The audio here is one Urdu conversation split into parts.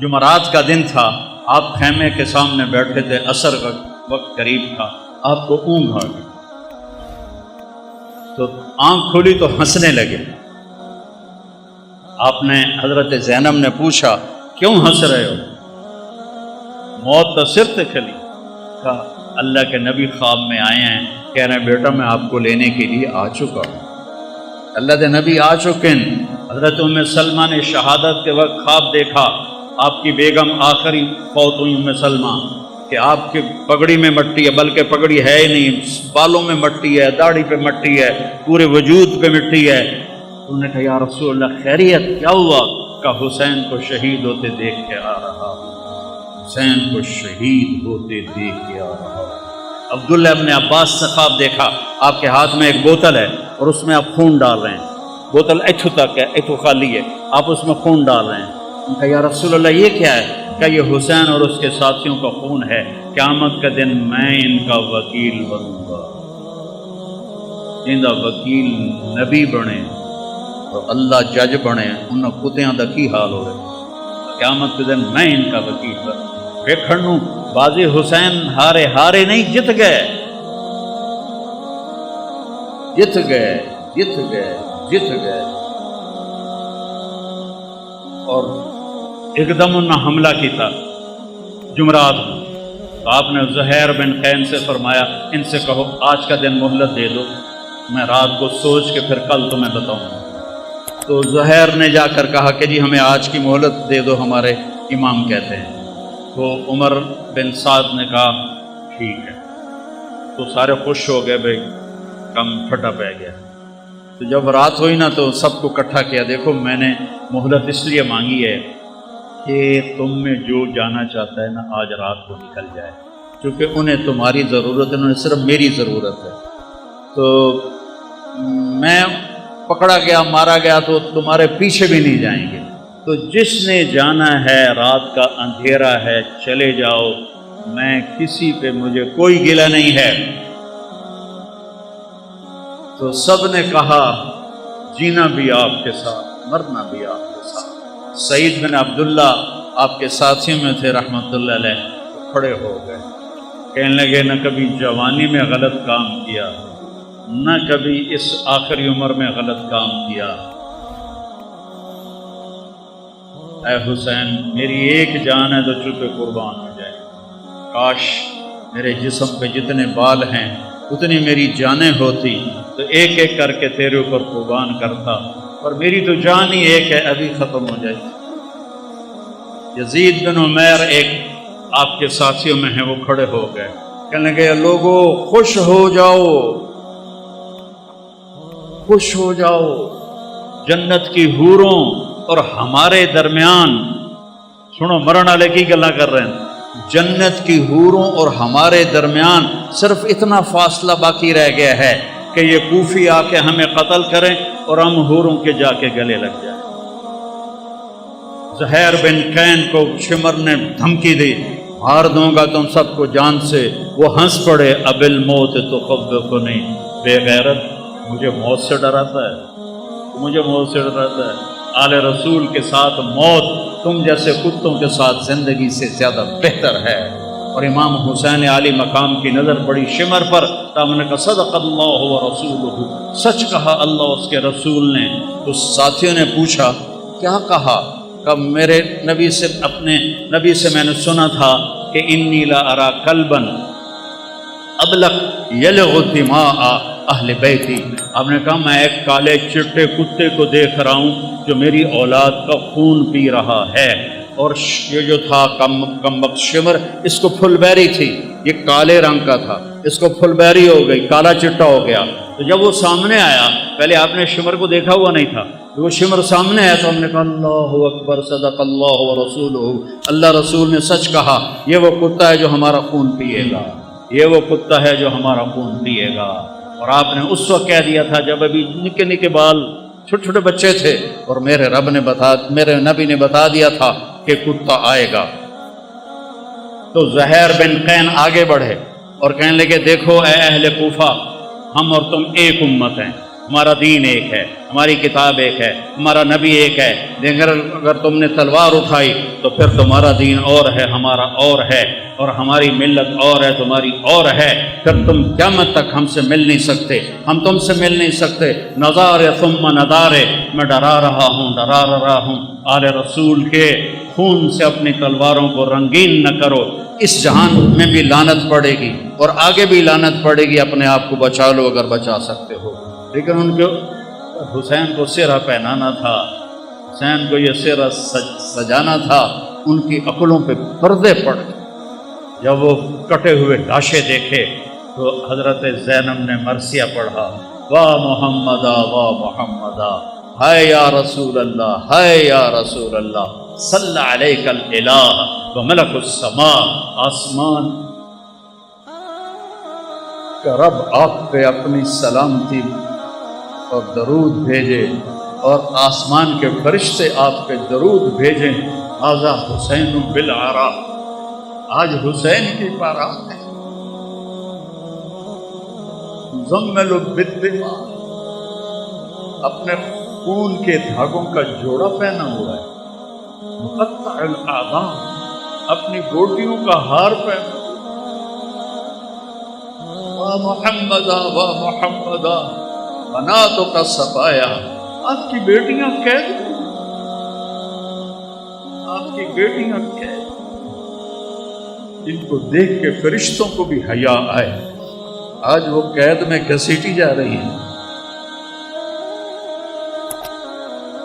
جمعرات کا دن تھا، آپ خیمے کے سامنے بیٹھے تھے، عصر کا وقت قریب تھا، آپ کو اونگ آ گئی تو آنکھ کھلی تو ہنسنے لگے۔ آپ نے حضرت زینب نے پوچھا کیوں ہنس رہے ہو؟ موت تو سر تے کھلی۔ کہا اللہ کے نبی خواب میں آئے ہیں، کہہ رہے ہیں بیٹا میں آپ کو لینے کے لیے آ چکا ہوں۔ اللہ کے نبی آ چکے ہیں۔ حضرت ام سلمہ نے شہادت کے وقت خواب دیکھا، آپ کی بیگم آخری فوت ہوئی ام سلمہ، کہ آپ کی پگڑی میں مٹی ہے، بلکہ پگڑی ہے ہی نہیں، بالوں میں مٹی ہے، داڑھی پہ مٹی ہے، پورے وجود پہ مٹی ہے۔ انہوں نے کہا یا رسول اللہ خیریت کیا ہوا؟ کہا حسین کو شہید ہوتے دیکھ کے آ رہا، حسین کو شہید ہوتے دیکھ کے آ رہا۔ عبداللہ ابن عباس نے خواب دیکھا، آپ کے ہاتھ میں ایک بوتل ہے اور اس میں آپ خون ڈال رہے ہیں، بوتل ایتھو تک ہے، ایتھو خالی ہے، آپ اس میں خون ڈال رہے ہیں۔ انہوں نے کہا یا رسول اللہ یہ کیا ہے؟ کہ یہ حسین اور اس کے ساتھیوں کا خون ہے، قیامت کا دن میں ان کا وکیل بنوں گا۔ جندا وکیل نبی بنے اور اللہ جج بنے، انہاں کتیاں دا کی حال ہوئے؟ قیامت کے دن میں ان کا وکیل بنوں۔ ویکھنوں بازی حسین ہارے نہیں، جت گئے جت گئے جت گئے جت گئے۔ اور ایک دم انہوں نے حملہ کیتا جمعرات کو، تو آپ نے زہیر بن خین سے فرمایا ان سے کہو آج کا دن مہلت دے دو، میں رات کو سوچ کے پھر کل تمہیں بتاؤں گا۔ تو زہیر نے جا کر کہا کہ جی ہمیں آج کی مہلت دے دو، ہمارے امام کہتے ہیں۔ تو عمر بن سعد نے کہا ٹھیک ہے۔ تو سارے خوش ہو گئے، بھائی کم پھٹا پہ گیا۔ تو جب رات ہوئی نا تو سب کو اکٹھا کیا، دیکھو میں نے مہلت اس لیے مانگی ہے کہ تم میں جو جانا چاہتا ہے نا آج رات کو نکل جائے، کیونکہ انہیں تمہاری ضرورت ہے، انہیں صرف میری ضرورت ہے۔ تو میں پکڑا گیا، مارا گیا تو تمہارے پیچھے بھی نہیں جائیں گے، تو جس نے جانا ہے رات کا اندھیرا ہے چلے جاؤ، میں کسی پہ مجھے کوئی گلہ نہیں ہے۔ تو سب نے کہا جینا بھی آپ کے ساتھ، مرنا بھی آپ کے ساتھ۔ سعید بن عبداللہ آپ کے ساتھیوں میں تھے رحمۃ اللہ علیہ، کھڑے ہو گئے، کہنے لگے نہ کبھی جوانی میں غلط کام کیا، نہ کبھی اس آخری عمر میں غلط کام کیا۔ اے حسین میری ایک جان ہے تو چپے قربان ہو جائے، کاش میرے جسم پہ جتنے بال ہیں اتنی میری جانیں ہوتی تو ایک ایک کر کے تیرے اوپر قربان کرتا، اور میری تو جان ہی ایک ہے، ابھی ختم ہو جائے۔ یزید بن عمیر ایک آپ کے ساتھیوں میں ہیں، وہ کھڑے ہو گئے، کہنے لگے لوگو خوش ہو جاؤ، خوش ہو جاؤ، جنت کی حوروں اور ہمارے درمیان، سنو مرن والے کی گلاں کر رہے ہیں، جنت کی حوروں اور ہمارے درمیان صرف اتنا فاصلہ باقی رہ گیا ہے کہ یہ کوفی آ کے ہمیں قتل کریں اور ہم حوروں کے جا کے گلے لگ جائیں۔ زہیر بن خین کو شمر نے دھمکی دی، مار دوں گا تم سب کو جان سے۔ وہ ہنس پڑے، اب الموت تخوفنی، بے غیرت مجھے موت سے ڈراتا ہے، مجھے موت سے ڈراتا ہے۔ آل رسول کے ساتھ موت تم جیسے کتوں کے ساتھ زندگی سے زیادہ بہتر ہے۔ اور امام حسین عالی مقام کی نظر پڑی شمر پر، تو ہم نے کہا صدق اللہ و رسولہ، سچ کہا اللہ اس کے رسول نے۔ تو ساتھیوں نے پوچھا کیا کہا؟ کہ میرے نبی سے، اپنے نبی سے میں نے سنا تھا کہ انی لا ارا کلبا ابلق یلغ دماء اہل بیتی۔ آپ نے کہا میں ایک کالے چٹے کتے کو دیکھ رہا ہوں جو میری اولاد کا خون پی رہا ہے۔ اور یہ جو تھا کم وقت شمر، اس کو پھل بیری تھی، یہ کالے رنگ کا تھا، اس کو پھل بیری ہو گئی، کالا چٹا ہو گیا۔ تو جب وہ سامنے آیا، پہلے آپ نے شمر کو دیکھا ہوا نہیں تھا، وہ شمر سامنے آیا تو ہم نے کہا اللہ اکبر صدق اللہ و رسولہ، اللہ رسول نے سچ کہا، یہ وہ کتا ہے جو ہمارا خون پیے گا، یہ وہ کتا ہے جو ہمارا خون پیے گا۔ اور آپ نے اس وقت کہہ دیا تھا جب ابھی نکے نکے بال، چھوٹے چھوٹے بچے تھے، اور میرے میرے نبی نے بتا دیا تھا کہ کتا آئے گا۔ تو زہیر بن خین آگے بڑھے اور کہنے لگے دیکھو اے اہل کوفہ، ہم اور تم ایک امت ہیں، ہمارا دین ایک ہے، ہماری کتاب ایک ہے، ہمارا نبی ایک ہے، لیکن اگر تم نے تلوار اٹھائی تو پھر تمہارا دین اور ہے، ہمارا اور ہے، اور ہماری ملت اور ہے، تمہاری اور ہے، پھر تم قیامت تک ہم سے مل نہیں سکتے، ہم تم سے مل نہیں سکتے۔ نظارے ثم نظارے، میں ڈرا رہا ہوں آل رسول کے خون سے اپنی تلواروں کو رنگین نہ کرو، اس جہان میں بھی لعنت پڑے گی اور آگے بھی لعنت پڑے گی، اپنے آپ کو بچا لو اگر بچا سکتے ہو۔ لیکن ان کو حسین کو سرہ پہنانا تھا، حسین کو یہ سرہ سجانا تھا، ان کی عقلوں پہ پردے پڑ گئے۔ جب وہ کٹے ہوئے لاشیں دیکھے تو حضرت زینب نے مرثیہ پڑھا، واہ محمدہ واہ محمدہ، ہائے یا رسول اللہ، ہائے یا رسول اللہ، صلی علیک الالہ وملک السماء، آسمان کا رب آپ پہ اپنی سلامتی اور درود بھیجے، اور آسمان کے فرشتے آپ پہ درود بھیجیں۔ ھذا حسین بالعراء، آج حسین کی بارات ہے، مزمل بالدماء، اپنے خون کے دھاگوں کا جوڑا پہنا ہوا ہے، مقطع الاعضاء، اپنی گوٹیوں کا ہار پہنا، واہ محمدہ واہ محمدہ، بناتوں کا سبایا، آپ کی بیٹیاں قید، آپ کی بیٹیاں قید، جن کو دیکھ کے فرشتوں کو بھی حیا آئے، آج وہ قید میں گھسیٹی جا رہی ہیں۔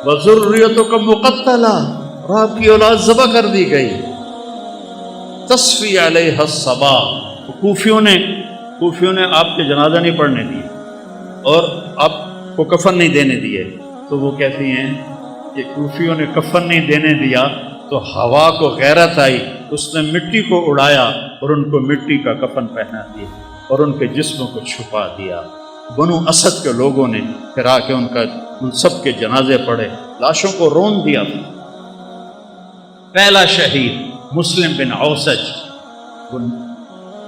وذریتوں کا مقتلہ، اور آپ کی اولاد ذبح کر دی گئی۔ تصفی علیہ الصبا، کوفیوں نے آپ کے جنازہ نہیں پڑھنے دیے اور آپ کو کفن نہیں دینے دیے، تو وہ کہتی ہیں کہ کوفیوں نے کفن نہیں دینے دیا تو ہوا کو غیرت آئی، اس نے مٹی کو اڑایا اور ان کو مٹی کا کفن پہنا دیا اور ان کے جسموں کو چھپا دیا۔ بنو اسد کے لوگوں نے پھر آ کے ان سب کے جنازے پڑھے، لاشوں کو رون دیا۔ پہلا شہید مسلم بن اوسج، وہ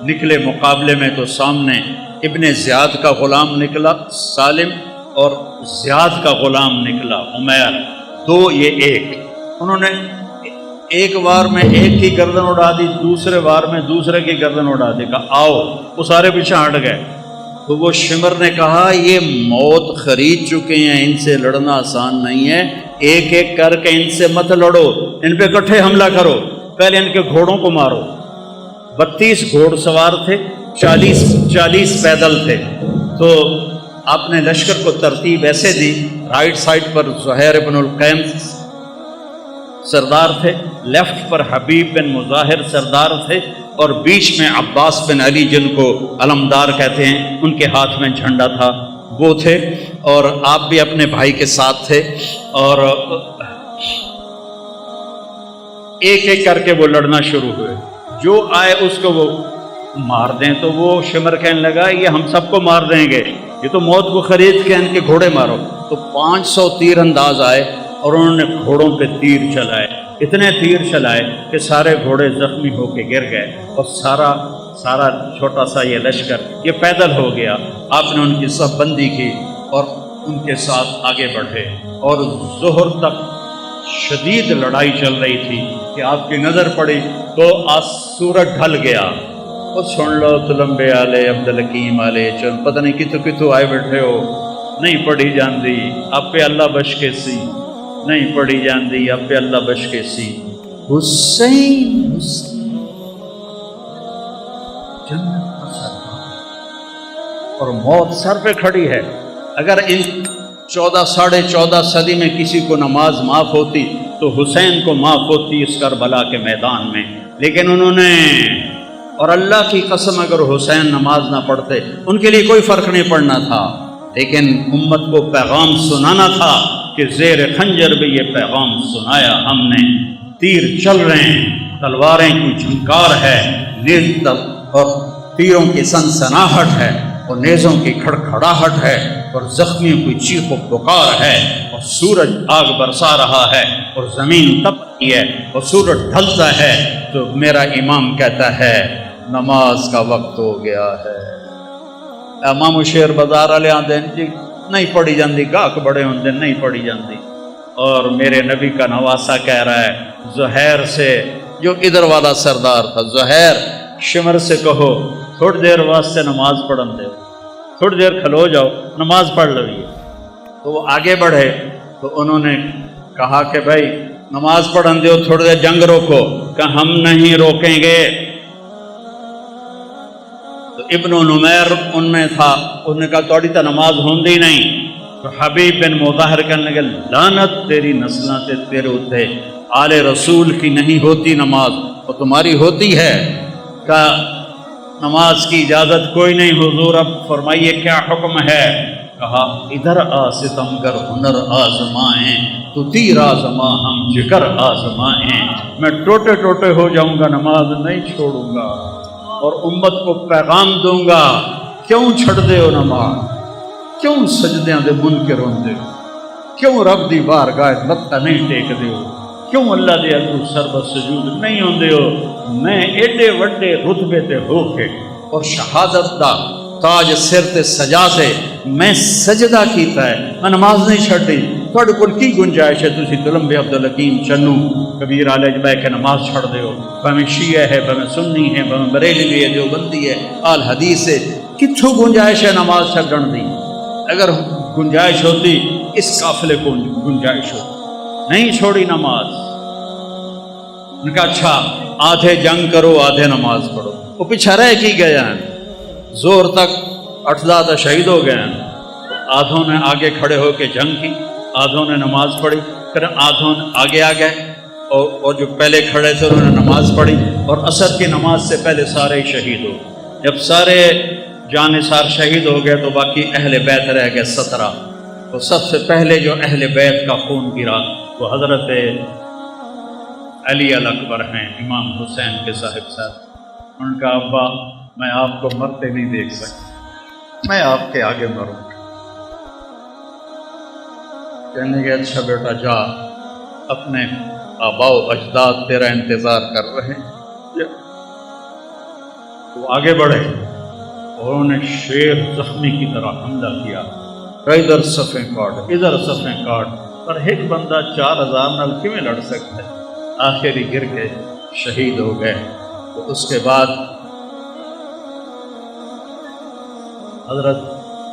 نکلے مقابلے میں تو سامنے ابن زیاد کا غلام نکلا سالم، اور زیاد کا غلام نکلا عمیر، دو یہ ایک، انہوں نے ایک وار میں ایک کی گردن اڑا دی، دوسرے وار میں دوسرے کی گردن اڑا دی، کہا آؤ، وہ سارے پیچھے ہٹ گئے۔ تو وہ شمر نے کہا یہ موت خرید چکے ہیں، ان سے لڑنا آسان نہیں ہے، ایک ایک کر کے ان سے مت لڑو، ان پہ اکٹھے حملہ کرو، پہلے ان کے گھوڑوں کو مارو۔ 32 گھوڑ سوار تھے، 40 پیدل تھے، تو آپ نے لشکر کو ترتیب ایسے دی، رائٹ سائڈ پر زہیر بن القیم سردار تھے، لیفٹ پر حبیب بن مظاہر سردار تھے، اور بیچ میں عباس بن علی جن کو علمدار کہتے ہیں، ان کے ہاتھ میں جھنڈا تھا، وہ تھے، اور آپ بھی اپنے بھائی کے ساتھ تھے، اور ایک ایک کر کے وہ لڑنا شروع ہوئے، جو آئے اس کو وہ مار دیں۔ تو وہ شمر کہنے لگا یہ ہم سب کو مار دیں گے، یہ تو موت کو خرید کے ان کے گھوڑے مارو۔ تو 500 تیر انداز آئے اور انہوں نے گھوڑوں پہ تیر چلائے، اتنے تیر چلائے کہ سارے گھوڑے زخمی ہو کے گر گئے، اور سارا چھوٹا سا یہ لشکر یہ پیدل ہو گیا۔ آپ نے ان کی صف بندی کی اور ان کے ساتھ آگے بڑھے، اور ظہر تک شدید لڑائی چل رہی تھی کہ آپ کی نظر پڑی تو سورج ڈھل گیا، اور سن لو تلمبے آلے عبدالحکیم آلے چل، پتہ نہیں کتوں آئے بیٹھے ہو، نہیں پڑھی جاندی آپ پہ اللہ بش کے سی، نہیں پڑھی جاندی آپ پہ اللہ بش کے سی، حسین جنت کا سردار، اور موت سر پہ کھڑی ہے۔ اگر ان 14 صدی میں کسی کو نماز معاف ہوتی تو حسین کو معاف ہوتی اس کربلا کے میدان میں، لیکن انہوں نے، اور اللہ کی قسم اگر حسین نماز نہ پڑھتے ان کے لیے کوئی فرق نہیں پڑنا تھا، لیکن امت کو پیغام سنانا تھا کہ زیر خنجر بھی یہ پیغام سنایا ہم نے، تیر چل رہے ہیں، تلواریں کی جھنکار ہے، نیز اور تیروں کی سنسناہٹ ہے، اور نیزوں کی کھڑکھڑاہٹ ہے، اور زخمیوں کی چیخ و پکار ہے، اور سورج آگ برسا رہا ہے، اور زمین تپتی ہے، اور سورج ڈھلتا ہے، تو میرا امام کہتا ہے نماز کا وقت ہو گیا ہے۔ امام شیر بازار والے آتے ہیں جی نہیں پڑھی جاندی، گاہک بڑے ہوندے نہیں پڑھی جاندی۔ اور میرے نبی کا نواسا کہہ رہا ہے زہیر سے، جو ادھر والا سردار تھا، زہیر شمر سے کہو تھوڑی دیر واسطے نماز پڑھن دے، تھوڑی دیر کھلو جاؤ نماز پڑھ لویے۔ تو وہ آگے بڑھے تو انہوں نے کہا کہ بھائی نماز پڑھن دیو، تھوڑی دیر جنگ روکو، کہ ہم نہیں روکیں گے۔ تو ابن نمیر ان میں تھا، انہوں نے کہا توڑی تا نماز ہوندی نہیں۔ تو حبیب بن مظاہر کہنے لگے لعنت تیری نسلوں سے تیرے اتے، آل رسول کی نہیں ہوتی نماز، اور تمہاری ہوتی ہے۔ کہ نماز کی اجازت کوئی نہیں حضور، اب فرمائیے کیا حکم ہے؟ کہا ادھر آ ستمگر ہنر آزمائیں، تو تیر آزما ہم جگر آزمائیں، میں ٹوٹے ٹوٹے ہو جاؤں گا نماز نہیں چھوڑوں گا، اور امت کو پیغام دوں گا کیوں چھڑ دے ہو نماز، کیوں سجدیاں دے منکر ہوندے ہو، کیوں رب دی بارگاہ لتاں نہیں ٹیک دے ہو، کیوں اللہ دے اگوں سربت سجود نہیں ہوندے ہو۔ میں ایڈے وڈے رتبے تے ہو کے اور شہادت دا تاج سر تے سجا تے میں سجدہ کیتا ہے، میں نماز نہیں چھڈی، تھوڑے کول کی گنجائش ہے تسی دلمبے عبدالحکیم چنو کبیر علیہ بہ کے نماز چھڑ دے ہو؟ بھاویں شیعہ ہے، بھاویں سنی ہے، بھاویں بریلوی ہے، دیوبندی ہے، آل حدیث ہے، کتھوں گنجائش ہے نماز چھڈن دی؟ اگر گنجائش ہوتی اس قافلے کو گنجائش ہوتی، نہیں چھوڑی نماز۔ ان کا اچھا آدھے جنگ کرو آدھے نماز پڑھو، وہ پیچھے رہ کی گئے ہیں، زور تک 8 شہید ہو گئے ہیں۔ آدھوں نے آگے کھڑے ہو کے جنگ کی، آدھوں نے نماز پڑھی، پھر آدھوں آگے آ گئے اور جو پہلے کھڑے تھے انہوں نے نماز پڑھی، اور عصر کی نماز سے پہلے سارے ہی شہید ہو گئے۔ جب سارے جانثار شہید ہو گئے تو باقی اہل بیت رہ گئے 17۔ تو سب سے پہلے جو اہل بیت کا خون گرا وہ حضرت علی الاکبر ہیں، امام حسین کے صاحب صاحب۔ ان کا ابا میں آپ کو مرتے نہیں دیکھ سکتا، میں آپ کے آگے مروں۔ کہنے کے اچھا بیٹا جا، اپنے آباء و اجداد تیرا انتظار کر رہے ہیں۔ وہ آگے بڑھے اور انہوں نے شیر زخمی کی طرح حملہ کیا، ادھر صفیں کاٹ ادھر صفیں کاٹ، پر ایک بندہ 4000 نال کیویں لڑ سکتا ہے؟ آخری گر کے شہید ہو گئے۔ تو اس کے بعد حضرت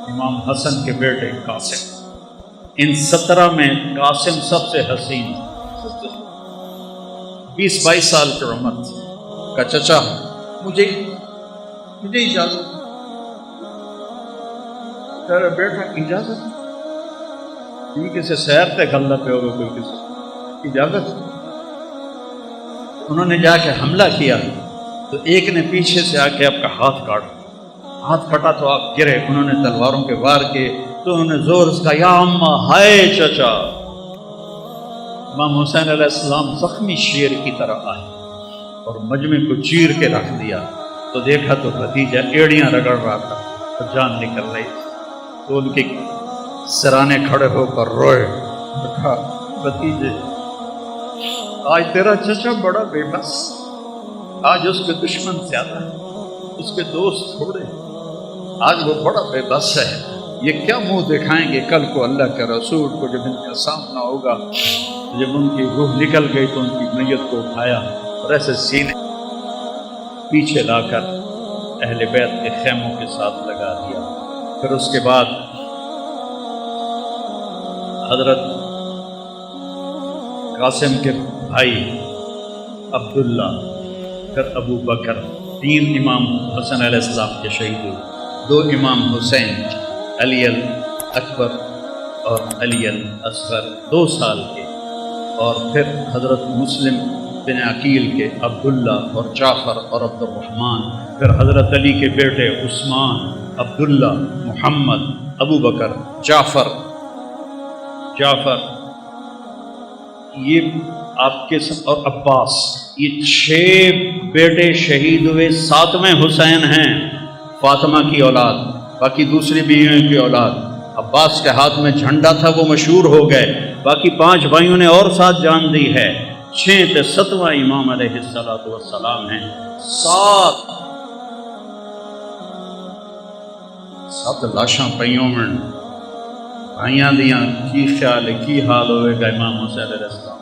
امام حسن کے بیٹے قاسم، ان 17 میں قاسم سب سے حسین، 20-22 سال کی عمر تھی۔ کہ چچا مجھے اجازت، تیرے بیٹا اجازت، یہ کسی سیر تے گھلنا پہ ہوگا، کوئی کسی اجازت؟ انہوں نے جا کے حملہ کیا تو ایک نے پیچھے سے آ کے آپ کا ہاتھ کاٹا، ہاتھ کٹا تو آپ گرے، انہوں نے تلواروں کے وار کیے تو انہوں نے زور سے کہا یا اماں ہائے چچا۔ امام حسین علیہ السلام زخمی شیر کی طرح آئے اور مجمع کو چیر کے رکھ دیا، تو دیکھا تو بھتیجا ایڑیاں رگڑ رہا تھا اور جان نکل رہی تھی، تو ان کے سرانے کھڑے ہو کر روئے، کہا بھتیجے آج تیرا چچا بڑا بے بس، آج اس کے دشمن زیادہ ہے، اس کے دوست تھوڑے، آج وہ بڑا بے بس ہے، یہ کیا منہ دکھائیں گے کل کو اللہ کے رسول کو جب ان کا سامنا ہوگا؟ جب ان کی روح نکل گئی تو ان کی میت کو اٹھایا اور ایسے سینے پیچھے لا کر اہل بیت کے خیموں کے ساتھ لگا دیا۔ پھر اس کے بعد حضرت قاسم کے بھائی عبداللہ، پھر ابو بکر، 3 امام حسن علیہ السلام کے شہید ہوئے، 2 امام حسین، علی الاکبر اور علی الاصغر 2 سال کے، اور پھر حضرت مسلم بن عقیل کے عبداللہ اور جعفر اور عبد الرحمن، پھر حضرت علی کے بیٹے عثمان، عبداللہ، محمد، ابو بکر، جعفر، یہ آپ کے اور عباس، یہ 6 بیٹے شہید ہوئے۔ 7ویں حسین ہیں، فاطمہ کی اولاد، باقی دوسری بیویوں کی اولاد۔ عباس کے ہاتھ میں جھنڈا تھا، وہ مشہور ہو گئے، باقی 5 بھائیوں نے اور ساتھ جان دی ہے۔ 6 تے 7واں امام علیہ السلام ہیں۔ 7 لاشاں پئیوں میں بھائیاں دیاں کی خیال ہے کی حال ہوئے گا امام حسین علیہ السلام.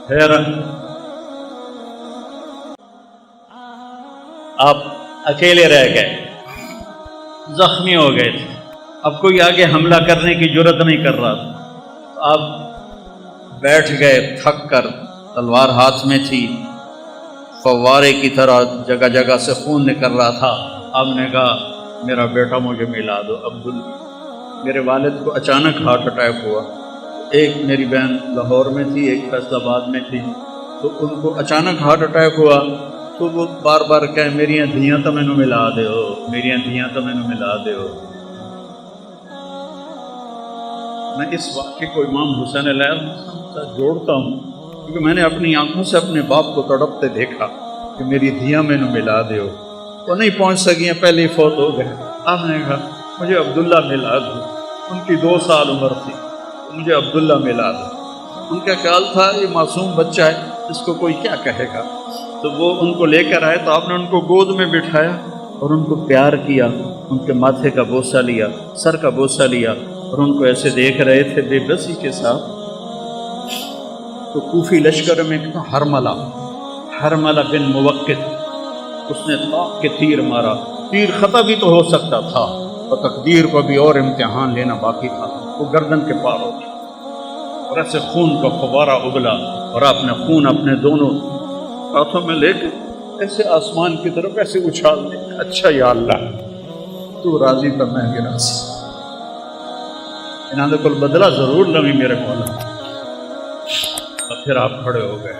پھر آپ اکیلے رہ گئے، زخمی ہو گئے تھے، اب کوئی آگے حملہ کرنے کی جرت نہیں کر رہا تھا. آپ بیٹھ گئے تھک کر، تلوار ہاتھ میں تھی، فوارے کی طرح جگہ جگہ سے خون نکل رہا تھا. آپ نے کہا میرا بیٹا مجھے ملا دو. میرے والد کو اچانک ہارٹ اٹیک ہوا. ایک میری بہن لاہور میں تھی، ایک فیصل آباد میں تھی، تو ان کو اچانک ہارٹ اٹیک ہوا. تو وہ بار بار کہیں میری دھیاں تو مینوں ملا دیو، میری دھیاں تو مینوں ملا دیو. میں اس واقعے کو امام حسین علیہ السلام سے جوڑتا ہوں کیونکہ میں نے اپنی آنکھوں سے اپنے باپ کو تڑپتے دیکھا کہ میری دھیاں مینوں ملا دیو. وہ نہیں پہنچ سکیں، پہلے ہی فوت ہو گئے. آپ نے کہا مجھے عبداللہ ملا دو. ان کی 2 سال عمر تھی، مجھے عبداللہ ملا دو. ان کا خیال تھا یہ معصوم بچہ ہے، اس کو کوئی کیا کہے گا. تو وہ ان کو لے کر آئے تو آپ نے ان کو گود میں بٹھایا اور ان کو پیار کیا، ان کے ماتھے کا بوسہ لیا، سر کا بوسہ لیا، اور ان کو ایسے دیکھ رہے تھے بے بسی کے ساتھ. تو کوفی لشکر میں ایک حرملہ بن موقت، اس نے طاق کے تیر مارا. تیر خطا بھی تو ہو سکتا تھا، اور تقدیر کو بھی اور امتحان لینا باقی تھا. وہ گردن کے پار ہو گیا اور ایسے خون کا فوارہ ابلا، اور آپ نے خون اپنے دونوں ہاتھوں میں لے کے ایسے آسمان کی طرف ایسے اچھال دے. اچھا یا اللہ تو راضی تو میں بھی راضی. انہوں نے کل بدلہ ضرور لوی میرے مولا. اور پھر آپ کھڑے ہو گئے.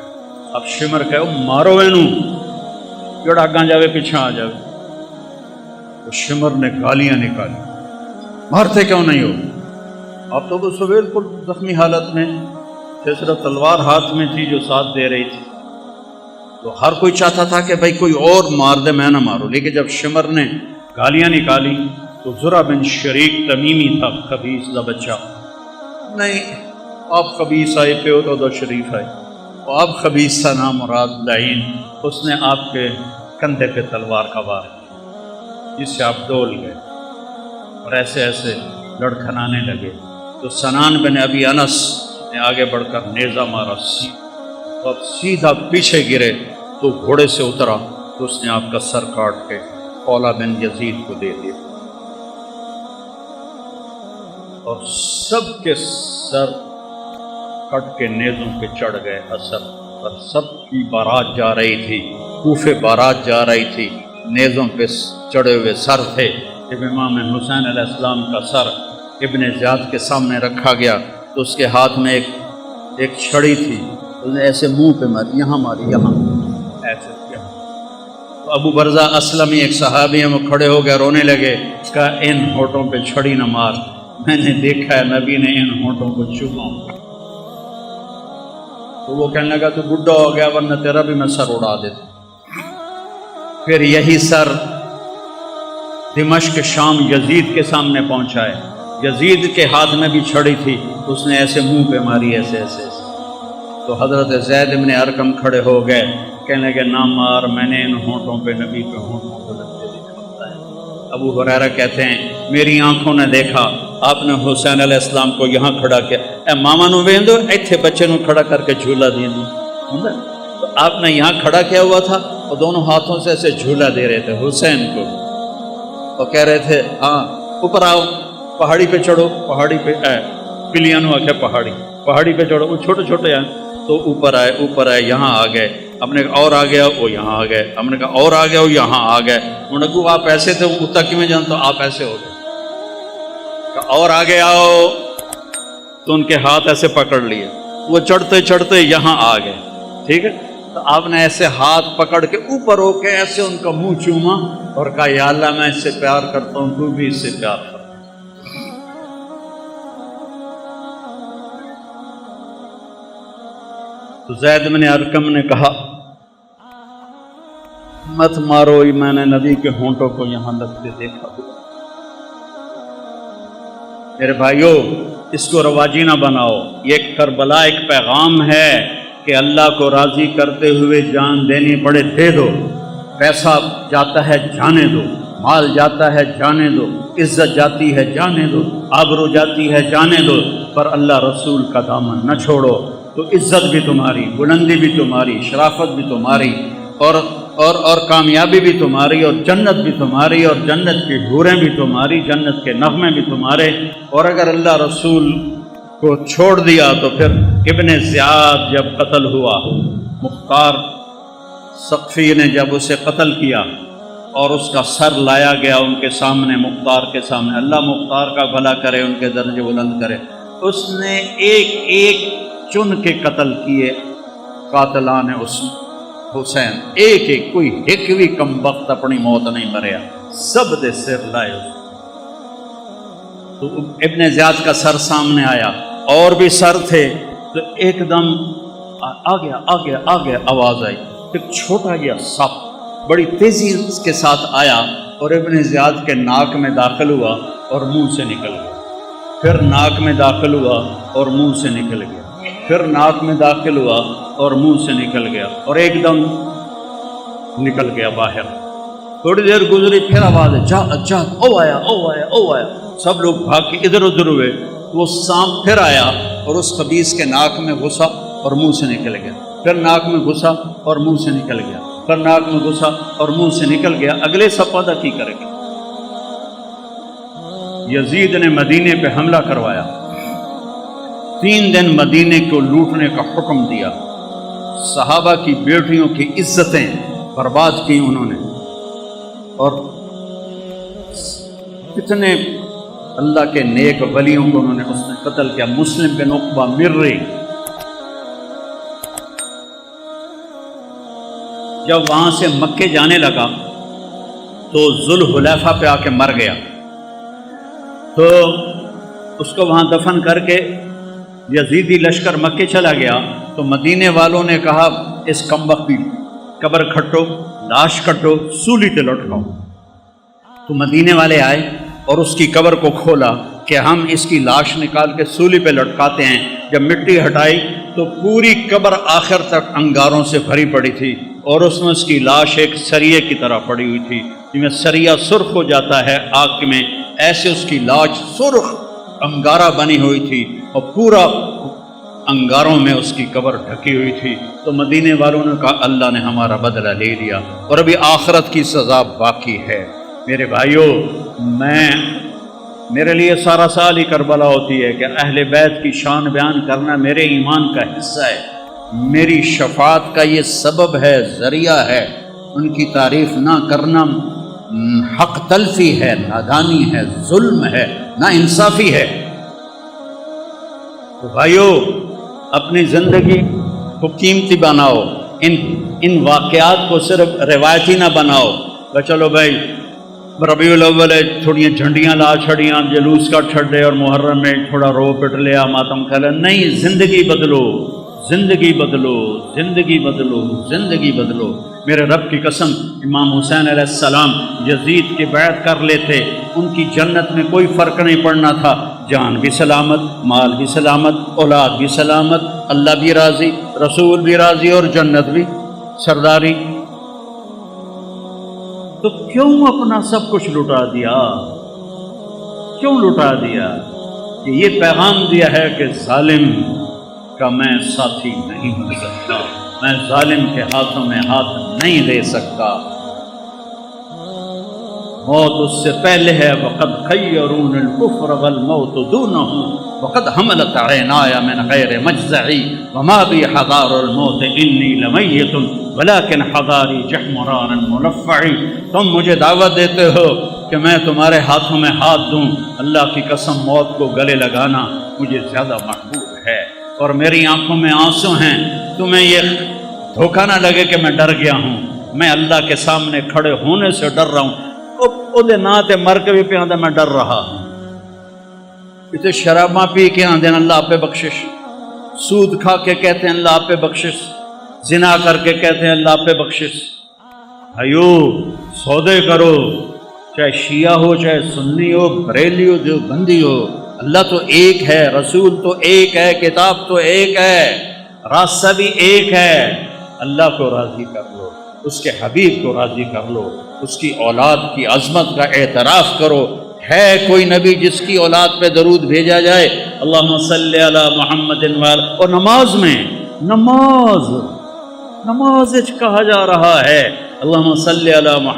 اب شمر کہو مارو اینو جڑا اگاں جاوے پیچھے آ جاوے. تو شمر نے گالیاں نکالی، مارتے کیوں نہیں ہو؟ آپ تو وہ سویل کو زخمی حالت میں تیسرا تلوار ہاتھ میں تھی جو ساتھ دے رہی تھی. تو ہر کوئی چاہتا تھا کہ بھائی کوئی اور مار دے، میں نہ مارو. لیکن جب شمر نے گالیاں نکالی تو زرع بن شریک تمیمی تھا، خبیث کا بچہ. نہیں آپ خبیث آئے پہ ہو تو شریف آئے. آپ خبیث تھا نام مراد لعین. اس نے آپ کے کندھے پہ تلوار کا وار کیا جس سے آپ ڈول گئے اور ایسے ایسے لڑکھنانے لگے. تو سنان بن ابی انس نے آگے بڑھ کر نیزہ مارا. تو اب سیدھا پیچھے گرے تو گھوڑے سے اترا تو اس نے آپ کا سر کاٹ کے خولا بن یزید کو دے دیا. اور سب کے سر کٹ کے نیزوں پہ چڑھ گئے اثر. اور سب کی بارات جا رہی تھی، کوفے بارات جا رہی تھی، نیزوں پہ چڑھے ہوئے سر تھے. جب امام حسین علیہ السلام کا سر ابن زیاد کے سامنے رکھا گیا تو اس کے ہاتھ میں ایک چھڑی تھی. اس نے ایسے منہ پہ ماری، یہاں ماری، یہاں ایسے کیا. تو ابو برزہ اسلمی ایک صحابی ہیں، وہ کھڑے ہو گئے، رونے لگے. کہا ان ہونٹوں پہ چھڑی نہ مار، میں نے دیکھا ہے نبی نے ان ہونٹوں کو چوما. تو وہ کہنے لگا تو بڈھا ہو گیا ورنہ تیرا بھی میں سر اڑا دیتا. پھر یہی سر دمشق شام یزید کے سامنے پہنچا ہے. یزید کے ہاتھ میں بھی چھڑی تھی، اس نے ایسے منہ پہ ماری، ایسے ایسے ایسے. تو حضرت زید بن ارقم کھڑے ہو گئے، کہنے لگے نہ مار، میں نے ان ہونٹوں پہ نبی کے ہونٹوں کو لگتے دیکھا ہے. ابو ہریرہ کہتے ہیں میری آنکھوں نے دیکھا آپ نے حسین علیہ السلام کو یہاں کھڑا کیا. اے ماما نو ویندو ایتھے بچے نو کھڑا کر کے جھولا دیں. تو آپ نے یہاں کھڑا کیا ہوا تھا اور دونوں ہاتھوں سے ایسے جھولا دے رہے تھے حسین کو، اور کہہ رہے تھے ہاں اوپر آؤ، پہاڑی پہ چڑھو. پہاڑی پہ پلیاں نو آکھے پہاڑی پہ چڑھو. وہ چھوٹے چھوٹے ہیں تو اوپر آئے یہاں آ گئے. ہم نے کہا اور آ گیا، وہ یہاں آ گئے. ہم نے کہا اور آ گیا، وہ یہاں آ گئے. انہوں نے کہا آپ ایسے تھے اتنا کیوں جان، تو آپ ایسے ہو گئے. اور آگے آؤ تو ان کے ہاتھ ایسے پکڑ لیے. وہ چڑھتے چڑھتے یہاں آ گئے. ٹھیک ہے، تو آپ نے ایسے ہاتھ پکڑ کے اوپر ہو کے ایسے ان کا منہ چوما اور کہا یا اللہ میں اس سے پیار کرتا ہوں، تو بھی اس سے پیار کر. تو زید بن ارقم نے کہا مت مارو، میں نے نبی کے ہونٹوں کو یہاں لگتے دیکھا. میرے بھائیو اس کو رواجی نہ بناؤ. یہ کربلا ایک پیغام ہے کہ اللہ کو راضی کرتے ہوئے جان دینی پڑے دے دو، پیسہ جاتا ہے جانے دو، مال جاتا ہے جانے دو، عزت جاتی ہے جانے دو، آبرو جاتی ہے جانے دو، پر اللہ رسول کا دامن نہ چھوڑو تو عزت بھی تمہاری، بلندی بھی تمہاری، شرافت بھی تمہاری، اور کامیابی بھی تمہاری، اور جنت بھی تمہاری، اور جنت کی حوریں بھی تمہاری، جنت کے نغمے بھی تمہارے۔ اور اگر اللہ رسول کو چھوڑ دیا تو پھر ابن زیاد جب قتل ہوا، مختار ثقفی نے جب اسے قتل کیا اور اس کا سر لایا گیا ان کے سامنے، مختار کے سامنے، اللہ مختار کا بھلا کرے، ان کے درجے بلند کرے، اس نے ایک ایک چن کے قتل کیے قاتلان حسین، ایک ایک، کوئی ایک بھی کم وقت اپنی موت نہیں مریا، سب دے سر لائے۔ تو ابن زیاد کا سر سامنے آیا، اور بھی سر تھے، تو ایک دم آ گیا آواز آئی، ایک چھوٹا یہ سپ بڑی تیزی کے ساتھ آیا اور ابن زیاد کے ناک میں داخل ہوا اور منہ سے نکل گیا، پھر ناک میں داخل ہوا اور منہ سے نکل گیا، پھر ناک میں داخل ہوا اور منہ سے نکل گیا، اور ایک دم نکل گیا باہر۔ تھوڑی دیر گزری، پھر آواز ہے، جا او آیا، سب لوگ بھاگ کے ادھر ادھر ہوئے، وہ سانپ پھر آیا اور اس خبیث کے ناک میں گھسا اور منہ سے نکل گیا، پھر ناک میں گھسا اور منہ سے نکل گیا، پھر ناک میں گھسا اور منہ سے نکل گیا۔ اگلے صفحہ کی کرے گا، یزید نے مدینے پہ حملہ کروایا، 3 دن مدینے کو لوٹنے کا حکم دیا، صحابہ کی بیٹیوں کی عزتیں برباد کی انہوں نے، اور کتنے اللہ کے نیک ولیوں کو انہوں نے اس نے قتل کیا۔ مسلم بن عقبہ مرری جب وہاں سے مکے جانے لگا تو ذوالحلیفہ پہ آ کے مر گیا، تو اس کو وہاں دفن کر کے یزیدی لشکر مکے چلا گیا، تو مدینے والوں نے کہا اس کمبخت کی قبر کھٹو، لاش کٹو، سولی پہ لٹکاؤ۔ تو مدینے والے آئے اور اس کی قبر کو کھولا کہ ہم اس کی لاش نکال کے سولی پہ لٹکاتے ہیں۔ جب مٹی ہٹائی تو پوری قبر آخر تک انگاروں سے بھری پڑی تھی، اور اس میں اس کی لاش ایک سریے کی طرح پڑی ہوئی تھی، جس میں سریا سرخ ہو جاتا ہے آگ میں، ایسے اس کی لاش سرخ انگارہ بنی ہوئی تھی، اور پورا انگاروں میں اس کی قبر ڈھکی ہوئی تھی۔ تو مدینے والوں نے کہا اللہ نے ہمارا بدلہ لے لیا، اور ابھی آخرت کی سزا باقی ہے۔ میرے بھائیوں، میرے لیے سارا سال ہی کربلا ہوتی ہے کہ اہل بیت کی شان بیان کرنا میرے ایمان کا حصہ ہے، میری شفاعت کا یہ سبب ہے، ذریعہ ہے۔ ان کی تعریف نہ کرنا حق تلفی ہے، نادانی ہے، ظلم ہے، نا انصافی ہے۔ تو بھائیو، اپنی زندگی کو قیمتی بناؤ، ان واقعات کو صرف روایتی نہ بناؤ کہ چلو بھائی ربیع الاول ہے، تھوڑی جھنڈیاں لا چھڑیاں، جلوس کا چھڑے، اور محرم میں تھوڑا رو پٹ لیا، ماتم کھلا۔ نہیں، زندگی بدلو، زندگی بدلو، زندگی بدلو، زندگی بدلو۔ میرے رب کی قسم، امام حسین علیہ السلام یزید کی بیعت کر لیتے، ان کی جنت میں کوئی فرق نہیں پڑنا تھا، جان بھی سلامت، مال بھی سلامت، اولاد بھی سلامت، اللہ بھی راضی، رسول بھی راضی، اور جنت بھی سرداری۔ تو کیوں اپنا سب کچھ لٹا دیا؟ کیوں لٹا دیا؟ کہ یہ پیغام دیا ہے کہ ظالم کا میں ساتھی نہیں بن سکتا، میں ظالم کے ہاتھوں میں ہاتھ نہیں دے سکتا۔ موت اس سے پہلے ہے، وقد خیرون الکفر والموت دونہ، وقد حملت عینایا من غیر مجزعی، وما بی حضار الموت انی لمیت ولیکن حضاری جحمران ملفعی۔ تم مجھے دعوت دیتے ہو کہ میں تمہارے ہاتھوں میں ہاتھ دوں، اللہ کی قسم موت کو گلے لگانا مجھے زیادہ محبوب ہے، اور میری آنکھوں میں آنسو ہیں۔ تمہیں یہ دھوکہ نہ لگے کہ میں ڈر گیا ہوں، میں اللہ کے سامنے کھڑے ہونے سے ڈر رہا ہوں۔ وہ ناتے مر کے بھی پہ آدھا میں ڈر رہا ہوں، اسے شراباں پی کے آدھے اللہ آپ پہ بخشش، سود کھا کے کہتے ہیں اللہ آپ پہ بخشش، زنا کر کے کہتے ہیں اللہ آپ پہ بخشش۔ بھائیو، سودے کرو، چاہے شیعہ ہو، چاہے سنی ہو، بریلی ہو، جو بندی ہو، اللہ تو ایک ہے، رسول تو ایک ہے، کتاب تو ایک ہے، راستہ بھی ایک ہے۔ اللہ کو راضی کر لو، اس کے حبیب کو راضی کر لو، اس کی اولاد کی عظمت کا اعتراف کرو۔ ہے کوئی نبی جس کی اولاد پہ درود بھیجا جائے؟ اللہم صلی علی محمد وعلی، اور نماز میں نماز کہا جا رہا ہے اللہم صلی علی محمد